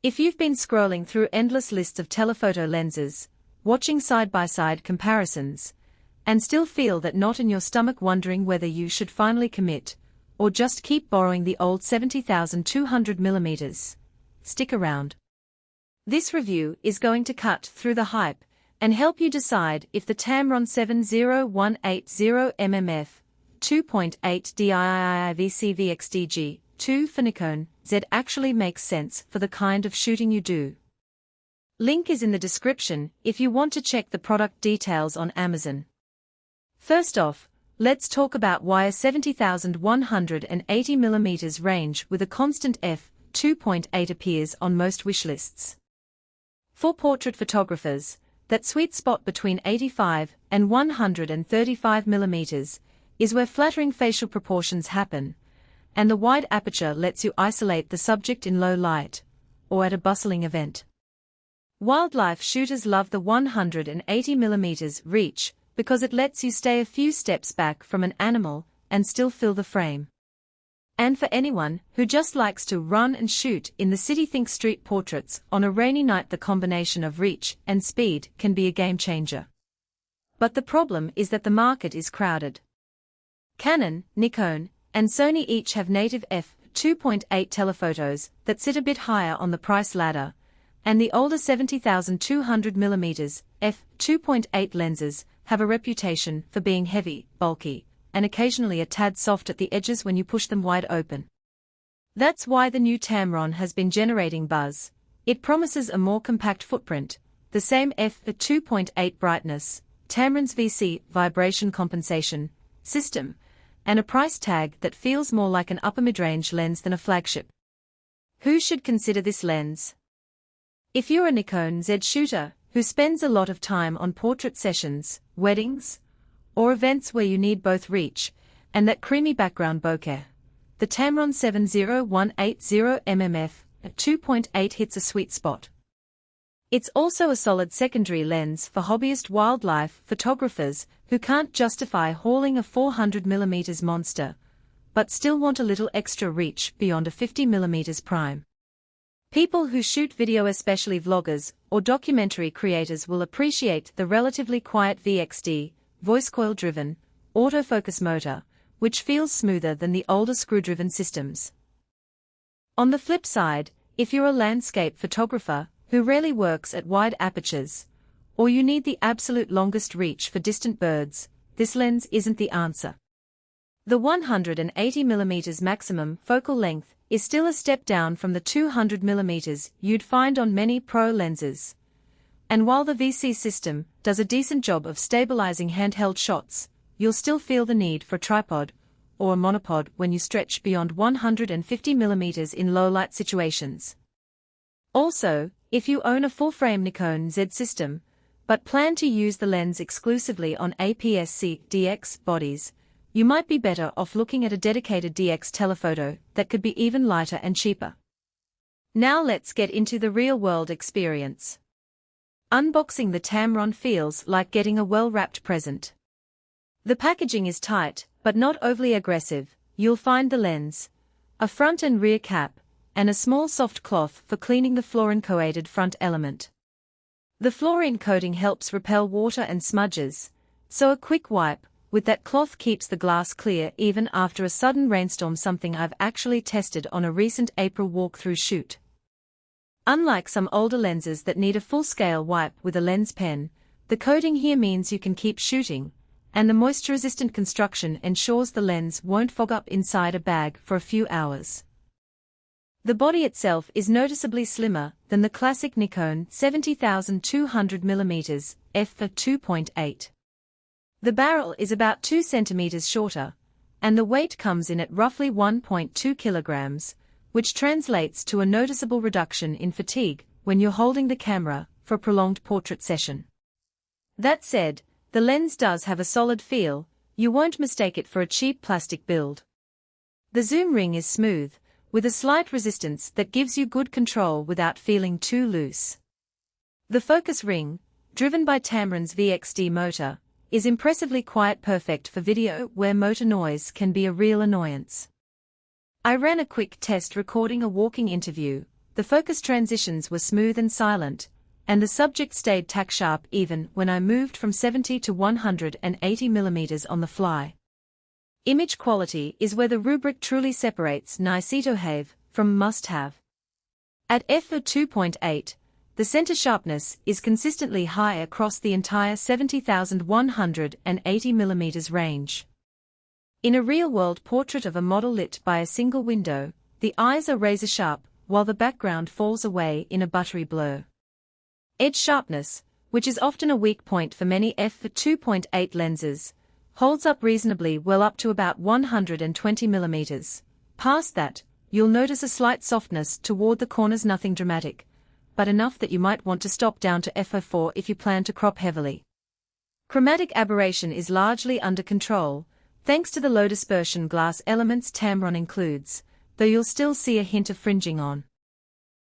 If you've been scrolling through endless lists of telephoto lenses, watching side-by-side comparisons, and still feel that knot in your stomach wondering whether you should finally commit, or just keep borrowing the old 70,200mm, stick around. This review is going to cut through the hype and help you decide if the Tamron 70180mm f2.8 DIIIVC VXD G2 for Nikon Z actually makes sense for the kind of shooting you do. Link is in the description if you want to check the product details on Amazon. First off, let's talk about why a 70,180mm range with a constant f2.8 appears on most wishlists. For portrait photographers, that sweet spot between 85 and 135mm is where flattering facial proportions happen, and the wide aperture lets you isolate the subject in low light, or at a bustling event. Wildlife shooters love the 180mm reach because it lets you stay a few steps back from an animal and still fill the frame. And for anyone who just likes to run and shoot in the city, think street portraits on a rainy night, the combination of reach and speed can be a game changer. But the problem is that the market is crowded. Canon, Nikon, and Sony each have native f2.8 telephotos that sit a bit higher on the price ladder, and the older 70,200mm f2.8 lenses have a reputation for being heavy, bulky, and occasionally a tad soft at the edges when you push them wide open. That's why the new Tamron has been generating buzz. It promises a more compact footprint, the same f2.8 brightness, Tamron's VC vibration compensation system, and a price tag that feels more like an upper mid-range lens than a flagship. Who should consider this lens? If you're a Nikon Z shooter who spends a lot of time on portrait sessions, weddings, or events where you need both reach and that creamy background bokeh, the Tamron 70180mm f2.8 hits a sweet spot. It's also a solid secondary lens for hobbyist wildlife photographers who can't justify hauling a 400mm monster, but still want a little extra reach beyond a 50mm prime. People who shoot video, especially vloggers or documentary creators, will appreciate the relatively quiet VXD, voice coil-driven, autofocus motor, which feels smoother than the older screw-driven systems. On the flip side, if you're a landscape photographer who rarely works at wide apertures, or you need the absolute longest reach for distant birds, this lens isn't the answer. The 180mm maximum focal length is still a step down from the 200mm you'd find on many pro lenses. And while the VC system does a decent job of stabilizing handheld shots, you'll still feel the need for a tripod or a monopod when you stretch beyond 150mm in low-light situations. Also, if you own a full-frame Nikon Z system, but plan to use the lens exclusively on APS-C DX bodies, you might be better off looking at a dedicated DX telephoto that could be even lighter and cheaper. Now let's get into the real-world experience. Unboxing the Tamron feels like getting a well-wrapped present. The packaging is tight, but not overly aggressive. You'll find the lens, a front and rear cap, and a small soft cloth for cleaning the fluorine coated front element. The fluorine coating helps repel water and smudges, so a quick wipe with that cloth keeps the glass clear even after a sudden rainstorm, something I've actually tested on a recent April walkthrough shoot. Unlike some older lenses that need a full-scale wipe with a lens pen, the coating here means you can keep shooting, and the moisture-resistant construction ensures the lens won't fog up inside a bag for a few hours. The body itself is noticeably slimmer than the classic Nikon 70,200mm f2.8. The barrel is about 2 cm shorter, and the weight comes in at roughly 1.2 kilograms, which translates to a noticeable reduction in fatigue when you're holding the camera for a prolonged portrait session. That said, the lens does have a solid feel. You won't mistake it for a cheap plastic build. The zoom ring is smooth, with a slight resistance that gives you good control without feeling too loose. The focus ring, driven by Tamron's VXD motor, is impressively quiet, perfect for video where motor noise can be a real annoyance. I ran a quick test recording a walking interview, the focus transitions were smooth and silent, and the subject stayed tack-sharp even when I moved from 70 to 180 mm on the fly. Image quality is where the rubric truly separates nice to have from must-have. At f/2.8, the center sharpness is consistently high across the entire 70,180 mm range. In a real-world portrait of a model lit by a single window, the eyes are razor-sharp, while the background falls away in a buttery blur. Edge sharpness, which is often a weak point for many f/2.8 lenses, holds up reasonably well up to about 120 mm. Past that, you'll notice a slight softness toward the corners, nothing dramatic, but enough that you might want to stop down to f/4 if you plan to crop heavily. Chromatic aberration is largely under control, thanks to the low dispersion glass elements Tamron includes, though you'll still see a hint of fringing on